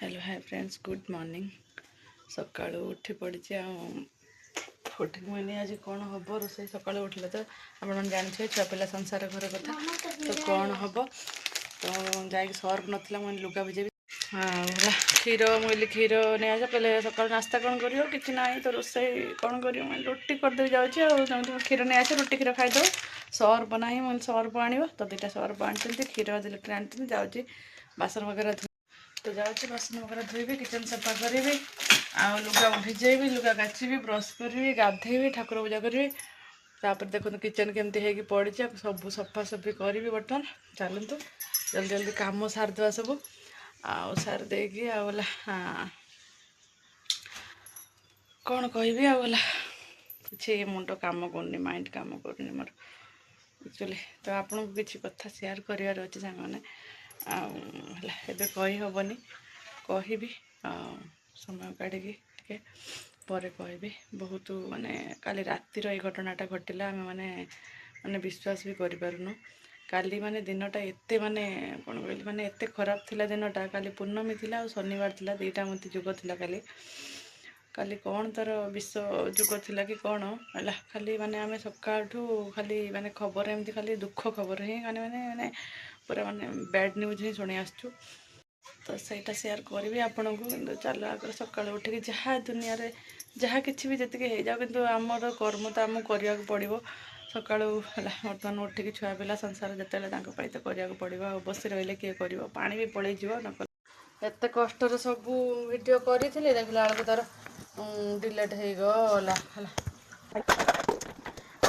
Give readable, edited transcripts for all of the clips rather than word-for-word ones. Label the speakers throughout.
Speaker 1: Hello hi friends good morning सकाळू उठी पड़ी उठिक मुझे आज कौन हम रोसे सका उठिले तो आप जानते छुआ पिला संसार घर कथा तो कौन हम तो जा सर्फ नाला मुझे लुगा भिजेबी हाँ क्षीर मुझे क्षीर नहीं आस पहले सका नास्ता कौन कर कि ना तो रोसे कौन कर रुटी करदे जाऊँगी क्षीर नहीं आसे रुटी क्षीर खाईद सर्फ ना मुझे सर्फ आण तो दुटा सर्फ आनी क्षीर 2 लीटर आनी जाऊँगी बासन वगैरह तो जाऊँगी बासन वगैरह धोबी किचन सफा करी लुगा भिजेबी लुगा काचीबी ब्रश करी गाधेबी ठाकुर पूजा करी देखो किचन केमती है पड़ी सब सफासफी करी बर्तमान चलतु जल्दी जल्दी कम सारिदेवा सब आउ सारी देकी आला कौन कहबी आला कि मुंड कम कर माइंड कम कर मोर एक्चुअली तो आपन को किसी कथा शेयर करार अच्छे सांग मैंने एबे कही हेनी कहबी समय काढ़ी पर कहबी बहुत माने काली रातिर ये घटनाटा घटला आम मैंने माने विश्वास भी करूँ काली माने दिनटा एते माने कौन कहली माने एते खराब थिला दिनटा काली पूर्णमी थिला और शनिवार थिला दुईटा मत जुग थिला काली काली कौन तार विश्व जुग थिला कि कौन है खाली माने आम सकाळ खाली माने खबर एमती खाली दुख खबर ही माने माने माने पूरा माने बैड न्यूज ही शुणी आसचु तो सहीटा सेयार करी आपन को चल आगे सका उठिक जहाँ दुनिया रे जहाँ किसी भी जी हो जाओ कि आमर कर्म तो आमको करने पड़ो सका बर्तमान उठिक छुआ पिला संसार जिते तो करने पड़ो बस रही किए कर पा भी पलि एत कष्ट सब वीडियो करी देखला बेलू तार डिलेट हो गला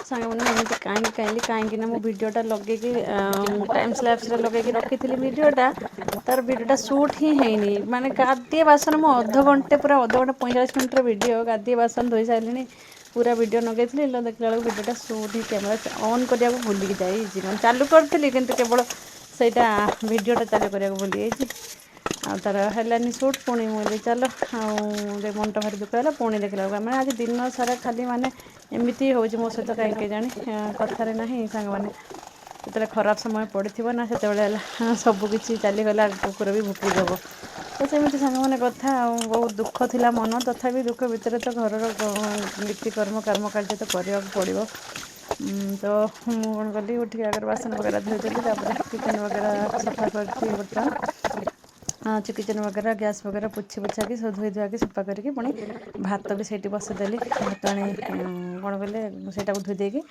Speaker 1: सांग मैंने एमती कहीं कहीं मो भिडटा लगे टाइम स्लैप्स लगे रखी थी भिडटा तार भिडटा सुट ही है माने गाधे बासन मो अध घंटे पूरा अध घंटे 45 मिनट भिड गाधे बासन धोई सारे पूरा भिड नगे देखला बेलू भिडटा सुट ही कैमेरा ऑन करने भूलिकी जाइए चालू करी केवल सहीटा भिडटा चालू करने भूली तार है सुट पुणी मुझे चल आउ मन भारी दुख है पुणी देखला मैंने आज दिन सारा खाली माने एमती हो मो सहित कहीं जानी कथार ना सांग मैंने जो खराब समय पड़ी ना से सबकि चलीगला कुकुर भी भुकीदेव तो सेमती सांग मैंने कथा बहुत दुख थिला मन तथापि दुख भितर तो घर नीतिकर्म कर्म कार्य तो करने पड़ो तो मुझे कौन कली उठिक आगे बासन वगैरह धोईदेली किचन वगैरह सफा कर बर्तमान किचन वगैरह गैस वगैरह पोछी पोछा कि सब धोई धुआकी सफा करके पुणी भात भी से बसदेली भात आनी कौन कले से धोई देकी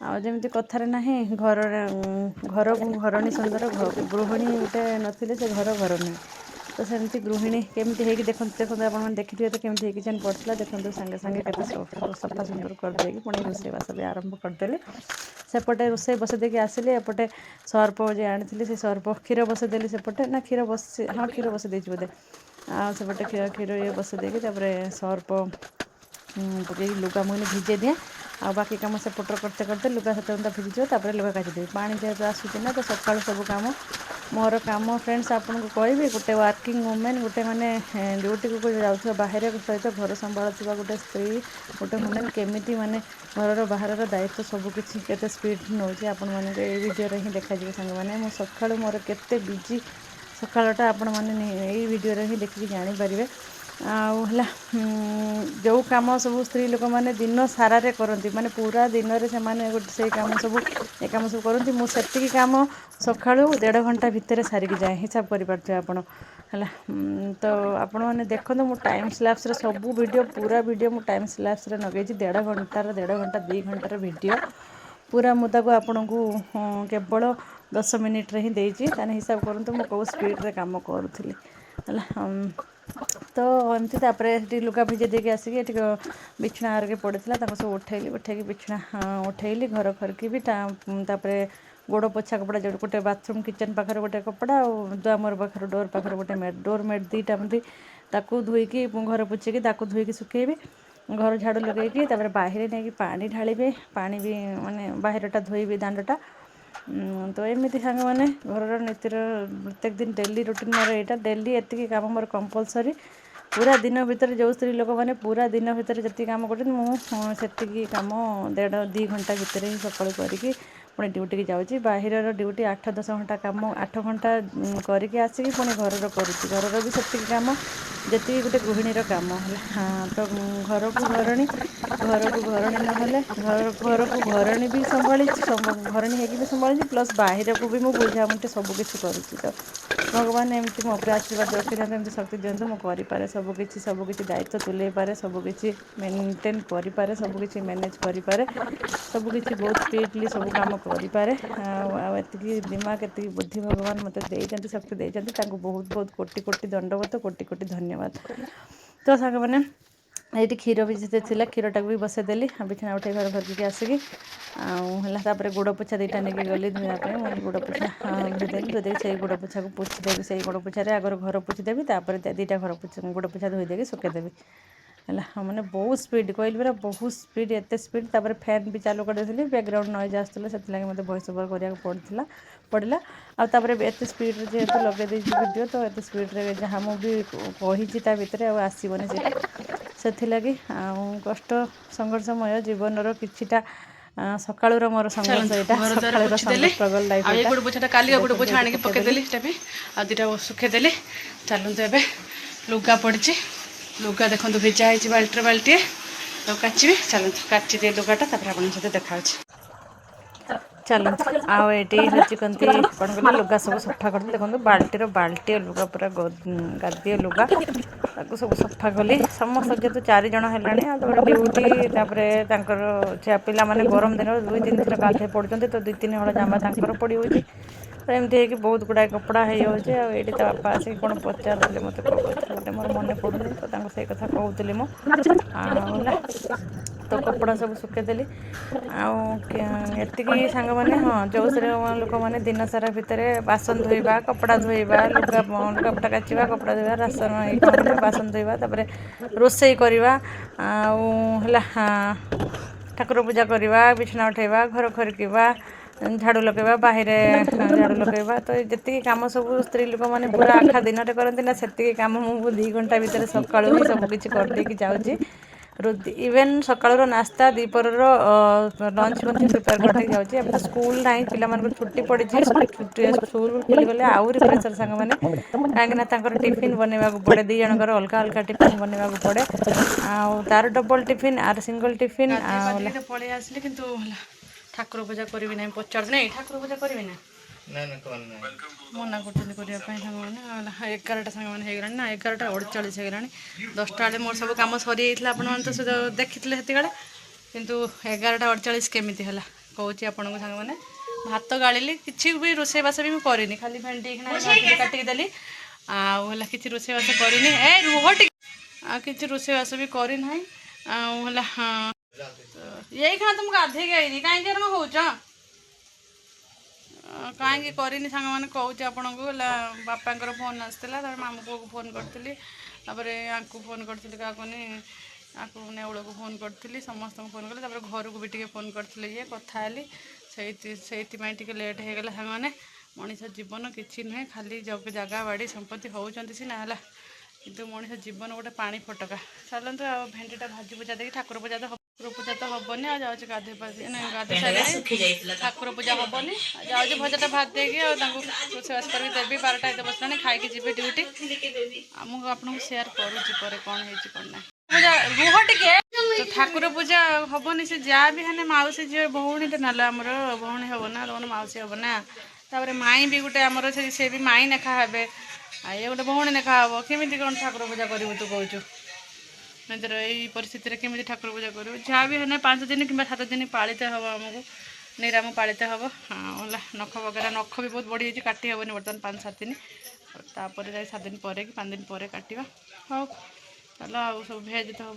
Speaker 1: आमती कथार ना घर घर को घरणी सुंदर गृहिणी गोटे नथिले से घर घर नुहे तो सेमती गृहिणी केमती है देखते देखते आप देखिए तो केमती किचन पड़ता देखते सागे सागे के सफा सुंदर करदे पुणी रोषेईवास भी आरंभ करदेली सेपटे रोषे बसईदेकी आसिली एपटे सर्फ जो आनी से सर्फ क्षीर बसईदेली सेपटे ना क्षीर बस हाँ क्षीर बसई बोधे सेपटे क्षीर ये बसईदेकी सर्फ पकई लुगा मुझे भिजे दिए आ बाकी कम से पटर करते करते लुगा सत भिजिज लुगा काटिदेवी पानी जेहतु आसूना तो सका सब कम मोर कम फ्रेंड्स आपन को कहि गोटे वर्किंग वुमेन गोटे माने ड्यूटी को जाऊँ बाहर सहित घर संभालुवा गोटे स्त्री गोटे वुमेन केमिति माने घर बाहर दायित्व सबकि केते स्पीड नौ आपण मैंने वीडियो हिं देखा सांग मैंने मो सका मोर केते बिजी सकाळटा आपण मैंने वीडियो हिं देखिए जानीपारे आला जो कम सब स्त्री लोक मैंने दिन सारा करती माने पूरा दिन में से कम सब ये कम सब करती मुझे कम सका 1.5 घंटा भितर सारिकी जाए हिसाब कर आपण है तो आपण मैंने देखो मो टाइम स्लैप्स सब वीडियो पूरा वीडियो मो टाइम स्लैप्स नगे 1.5 घंटार 1.5 घंटा 2 घंटार वीडियो पूरा मुझे आपण को केवल 10 मिनिट ही देती हिसाब करूँ मो कौ स्पीड्रे कम करूँगी है तो एमती लुगा भिजे देके आसिक बिछना आगे पड़ा सब उठेली उठेकी बिछना उठेली घर खरकी भी गोड़ पोछा कपड़ा जो गोटे बाथरूम किचन पाखे गोटे कपड़ा और दुआमर पाखे डोर पाखे गोटे डोर मेट दुईटा मत ताकू धोईकी घर पोछेकी धोईकी सुखेबी घर झाड़ू लगे बाहर नहीं पानी ढाళी पानी भी माने बाहरटा धोईबी दांडटा तो एमती सांग मैंने घर नीतिर प्रत्येक दिन डेली रुटीन मोर यहाँ डेली एति कम मोर कंपलसरी पूरा दिन भितर जो स्त्री लोक मैंने पूरा दिन भितर जी कम कर कम 1.5-2 घंटा भितर ही सका करके पुणी ड्यूटी की जाऊँगी बाहर ड्यूटी 8-10 घंटा काम 8 घंटा करके आसिक पुणी घर करुँच घर भी से कम जी गोटे गृहिणीर कम हाँ तो घर को घरणी नहले घर को घरणी भी संभाली घरणी होगी भी संभाली प्लस बाहर को भी मुझे बुझामुझे सबकि करुँच तो भगवान एमती मो उपर आशीर्वाद रखी था एमती शक्ति दिंतु मुझे सबकि दायित्व तुले पारे सबकि मेंटेन करें सबकि मैनेज करें सबकि बहुत स्पीडली सब कम करें दिमाग एति बुद्धि भगवान मत देते शक्ति देते बहुत बहुत कोटि कोटि दंडवत कोटि कोटि धन्यवाद। तो सांग मैंने ये क्षीर भी जिते थी क्षीरटा भी बसईदेली बिछना उठे घर भरकी आसिकी आपर गोड़ पोछा दुईटा नहीं गली धोवाई मुझे गोड़ पोछा धोदेली धोदे से गोड़ पोछा को पोछीदेवी से गोड़ पोछारे आगर घर पोछीदेवी दुईटा घर गोड़ पोछा धोईदेवी सुखेदेवी है मैंने बहुत स्पीड कहली पूरा बहुत स्पीड एत स्पीड तापर फैन भी चालू करदेली बैकग्राउंड नॉइज आसला से मत वॉइस ओवर करा पड़ा आउे एत स्पीड जेहतु लगे वीडियो तो एत स्पीड जहाँ मुझे कही भितर आसबनी से कष्ट संघर्षमय जीवन किछिटा सकाळुर मोर संघर्ष यहाँ सकाळुर स्ट्रगल लाइफ
Speaker 2: गोटे पोछा काली गोटे पोछा आनिक पकईदेली आ दुटा सुखेदेली चलते एवं लुगा पड़ी लुगा देखो भिजा हो बाल्टी बाल्टीए तो काची चलते काची दिए लुगाटा आपन सहित देखा
Speaker 1: चलते आठी हूँ कौन कह लुगा सब सफा कर देखो बाल्टीर बाल्टी लुगा पूरा गादी लुगा सब सफा कली समस्त जेहतु 4 जन है ड्यूटी पिला माने गरम दिन 2-3 थर गाधे पड़ते तो 2-3 हल जामा पड़ी हो एमती है बहुत गुड़ाए कपड़ा हो जाए तो बापा आसिक कौन पचारे मत गोटे मोर मन पड़ूनी तो से कथा कहूली मुझे तो कपड़ा सब सुखेदेली आती सांग मैंने हाँ जो लोक मैंने दिन सारा भितर बासन धोइबा कपड़ा धोइबा लुगापटा काचिबा कपड़ा धोइबा रासन बासन धोइबा तापर रोषेई करवा ठाकुर पूजा करवा बिछना उठेबा घर खरकिबा झाड़ू लगेबा बाहर झाड़ू लगेबा तो जी कम सब स्त्री लोक मैंने पूरा आखा दिन करती ना से कम मुझे 2 घंटा भितर सका ही सबकि करदेकी जाऊँगी इवेन सकाळ नास्ता दीपर लंच प्रिपेयर करके जाऊँगी अब तो स्कूल ना पिला छुट्टी पड़ी स्कूल खुलीगले आहरी प्रेसर सांग मैंने कहीं टिफिन बनवा पड़े 2 जनकर अलग अलग टिफिन बनवा पड़े तार double tiffin or single tiffin
Speaker 2: पलि आसली कि ठाकुर पूजा करी ना पचार नहीं ठाकुर पूजा करी ना मना कर 11टा सांग मैंने ना 11:48 होगा 10टा बेले मोर सब कम सरी जाता तो देखी से किंतु 11:48 केमी है कौच आपण को सांग मैंने भात गाड़ी किसी भी रोषेईबास भी करनी खाली भेंडी काटिक देली आला कि रोषेईबास करनी ए रुह कि रोषेईबास भी करना यही खाना तुमको गाधे आई कहीं हो कहीं करनी सांग मैंने कौच आपन को बापा फोन आसाला मामू पुआ को फोन करी आपको फोन करी क्या कहनी आपको नेउल को फोन करी समस्त को फोन कली घर को भी टे फोन करी ये कथाली से लेट हो गला सांग मैंने मनीष जीवन किसी नुहे खाली जगह बाड़ी संपत्ति होती सीना है किंतु मनीष जीवन गोटे पानी फटका चलते आ भेंडीटा भाजी पूजा देखिए ठाकुर पूजा तो हेनी आ जाऊँ गाधे गाधे सारे ठाकुर पूजा हेनी जाऊँ भजाटा भात देगी रोषेईबास कर देवी 12टा एत बसलानी खाई जी ड्यूटी मुझे आपको सेयार करुँच कौन है पूजा रुह टे तो ठाकुर पूजा हेनी से जहाँ भी है मौसी जी भौणी ना आमर भौणी हम ना तम मौसी हम ना तापर माई भी गोटे आमर से भी माई नेखा हे ये गोटे भौणी नेखा हम केमी कौन ठाकुर पूजा करू तू कहूँ निजर यही परिस्थिति में केमी ठाकुर पूजा कर जहाँ भी है 5 दिन कि 7 दिन पालित हम आमको निराम पालित हम हाँ नख वगैरह नख भी बहुत बढ़ी काटी हेनी बर्तमान 5-7 दिन तापर 7 दिन पर कि 5 दिन पर काटा हाँ चलो आ सब भेज तो